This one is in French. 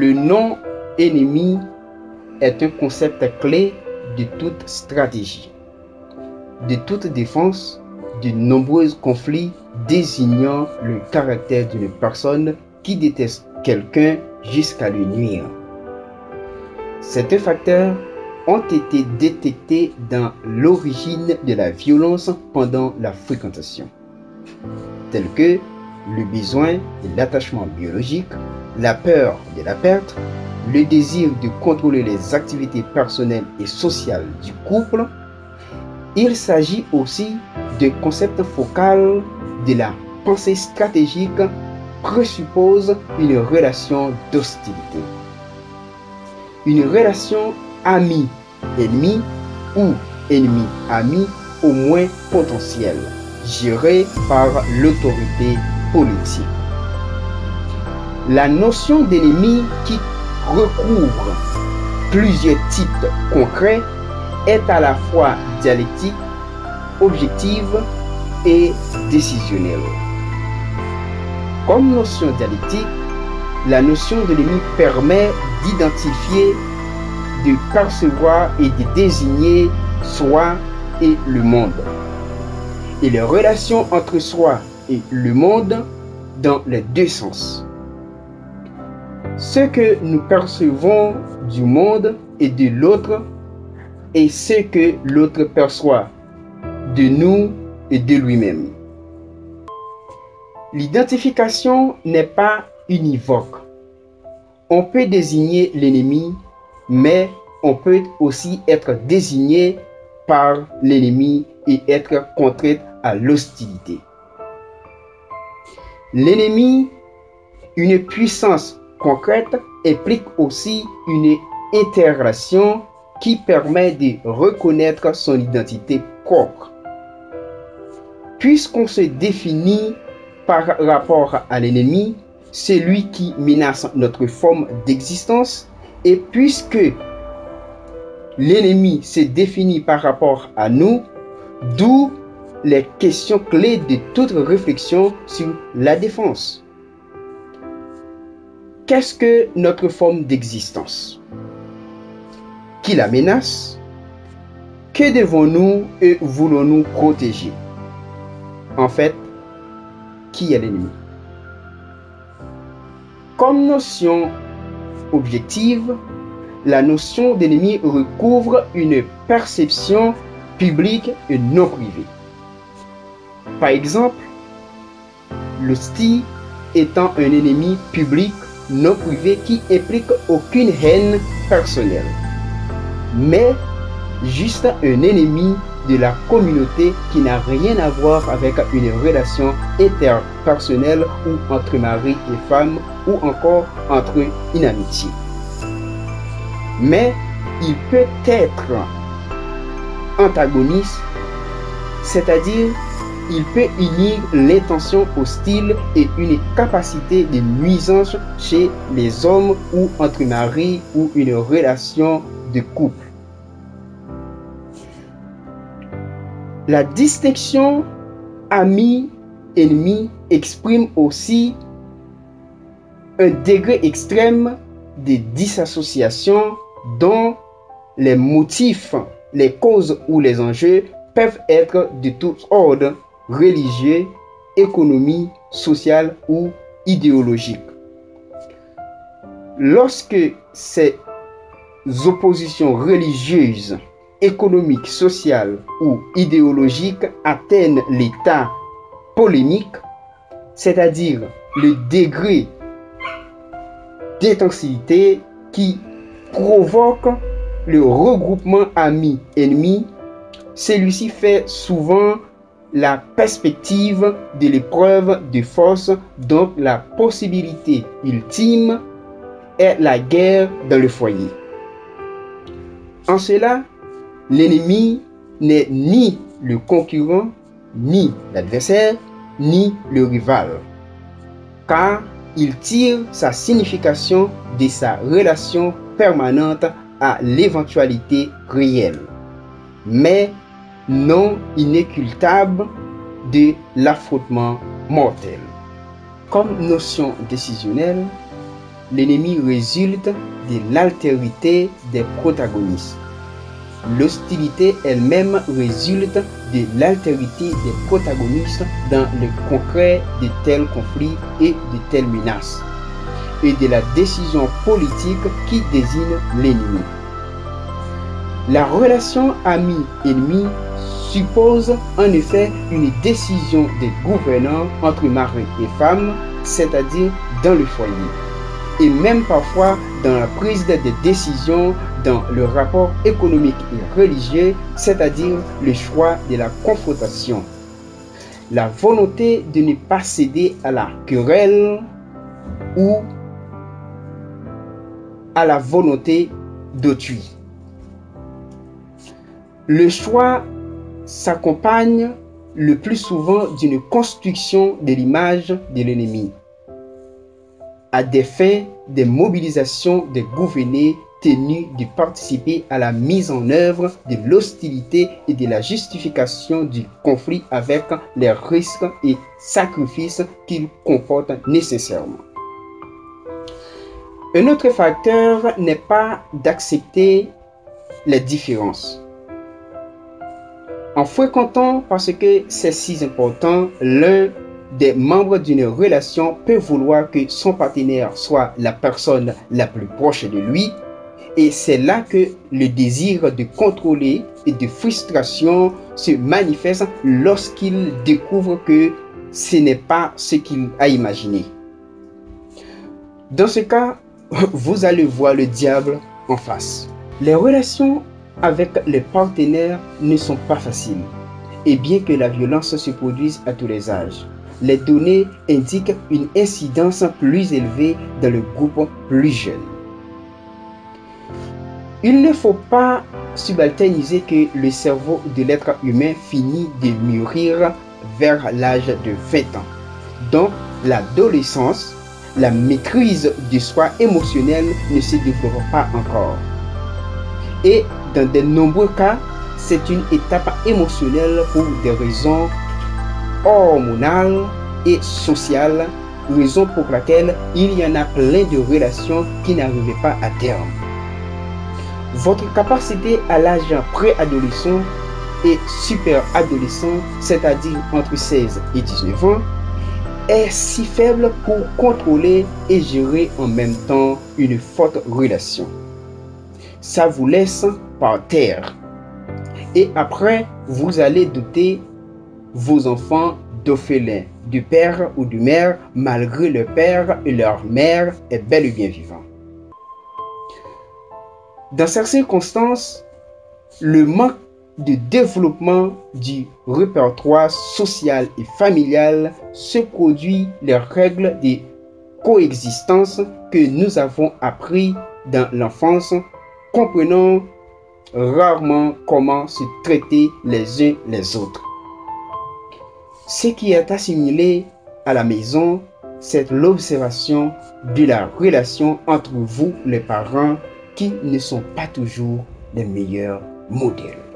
Le non-ennemi est un concept clé de toute stratégie, de toute défense, de nombreux conflits désignant le caractère d'une personne qui déteste quelqu'un jusqu'à lui nuire. Ces facteurs ont été détectés dans l'origine de la violence pendant la fréquentation, tels que le besoin de l'attachement biologique, la peur de la perte, le désir de contrôler les activités personnelles et sociales du couple. Il s'agit aussi de concepts focaux de la pensée stratégique présuppose une relation d'hostilité. Une relation ami-ennemi ou ennemi-ami au moins potentielle, gérée par l'autorité politique. La notion d'ennemi qui recouvre plusieurs types concrets est à la fois dialectique, objective et décisionnelle. Comme notion dialectique, la notion de l'ennemi permet d'identifier, de percevoir et de désigner soi et le monde, et les relations entre soi et le monde dans les deux sens. Ce que nous percevons du monde et de l'autre et ce que l'autre perçoit de nous et de lui-même. L'identification n'est pas univoque. On peut désigner l'ennemi, mais on peut aussi être désigné par l'ennemi et être contraint à l'hostilité. L'ennemi, une puissance concrète, implique aussi une intégration qui permet de reconnaître son identité propre. Puisqu'on se définit par rapport à l'ennemi, celui qui menace notre forme d'existence, et puisque l'ennemi se définit par rapport à nous, d'où les questions clés de toute réflexion sur la défense. Qu'est-ce que notre forme d'existence? Qui la menace? Que devons-nous et voulons-nous protéger? En fait, qui est l'ennemi? Comme notion objective, la notion d'ennemi recouvre une perception publique et non privée. Par exemple, l'hostie étant un ennemi public non privé qui implique aucune haine personnelle, mais juste un ennemi de la communauté qui n'a rien à voir avec une relation interpersonnelle ou entre mari et femme ou encore entre une amitié. Mais il peut être antagoniste, c'est-à-dire il peut unir l'intention hostile et une capacité de nuisance chez les hommes ou entre mari ou une relation de couple. La distinction ami-ennemi exprime aussi un degré extrême de dissociation dont les motifs, les causes ou les enjeux peuvent être de tout ordre, religieux, économique, social ou idéologique. Lorsque ces oppositions religieuses, économiques, sociales ou idéologiques atteignent l'état polémique, c'est-à-dire le degré d'intensité qui provoque le regroupement ami-ennemi, celui-ci fait souvent la perspective de l'épreuve de force, donc la possibilité ultime est la guerre dans le foyer. En cela, l'ennemi n'est ni le concurrent, ni l'adversaire, ni le rival, car il tire sa signification de sa relation permanente à l'éventualité réelle, mais non inécultable de l'affrontement mortel. Comme notion décisionnelle, l'ennemi résulte de l'altérité des protagonistes. L'hostilité elle-même résulte de l'altérité des protagonistes dans le concret de tels conflits et de telles menaces, et de la décision politique qui désigne l'ennemi. La relation ami-ennemi suppose en effet une décision des gouvernants entre mari et femme, c'est-à-dire dans le foyer, et même parfois dans la prise de décisions dans le rapport économique et religieux, c'est-à-dire le choix de la confrontation. La volonté de ne pas céder à la querelle ou à la volonté d'autrui. Le choix s'accompagne le plus souvent d'une construction de l'image de l'ennemi, à des fins de mobilisation des gouvernés tenus de participer à la mise en œuvre de l'hostilité et de la justification du conflit avec les risques et sacrifices qu'il comporte nécessairement. Un autre facteur n'est pas d'accepter les différences. En fréquentant, parce que c'est si important, l'un des membres d'une relation peut vouloir que son partenaire soit la personne la plus proche de lui, et c'est là que le désir de contrôler et de frustration se manifeste lorsqu'il découvre que ce n'est pas ce qu'il a imaginé. Dans ce cas, vous allez voir le diable en face. Les relations avec les partenaires ne sont pas faciles, et bien que la violence se produise à tous les âges, les données indiquent une incidence plus élevée dans le groupe plus jeune. Il ne faut pas subalterniser que le cerveau de l'être humain finit de mûrir vers l'âge de 20 ans. Donc, l'adolescence, la maîtrise du soi émotionnel ne se développe pas encore. Et dans de nombreux cas, c'est une étape émotionnelle pour des raisons hormonales et sociales, raison pour laquelle il y en a plein de relations qui n'arrivaient pas à terme. Votre capacité à l'âge préadolescent et super-adolescent, c'est-à-dire entre 16 et 19 ans, est si faible pour contrôler et gérer en même temps une forte relation. Ça vous laisse par terre. Et après, vous allez doter vos enfants d'orphelins, du père ou de mère, malgré le père et leur mère est bel et bien vivant. Dans ces circonstances, le manque de développement du répertoire social et familial se produit les règles de coexistence que nous avons appris dans l'enfance, comprenant rarement comment se traiter les uns les autres. Ce qui est assimilé à la maison, c'est l'observation de la relation entre vous, les parents, qui ne sont pas toujours les meilleurs modèles.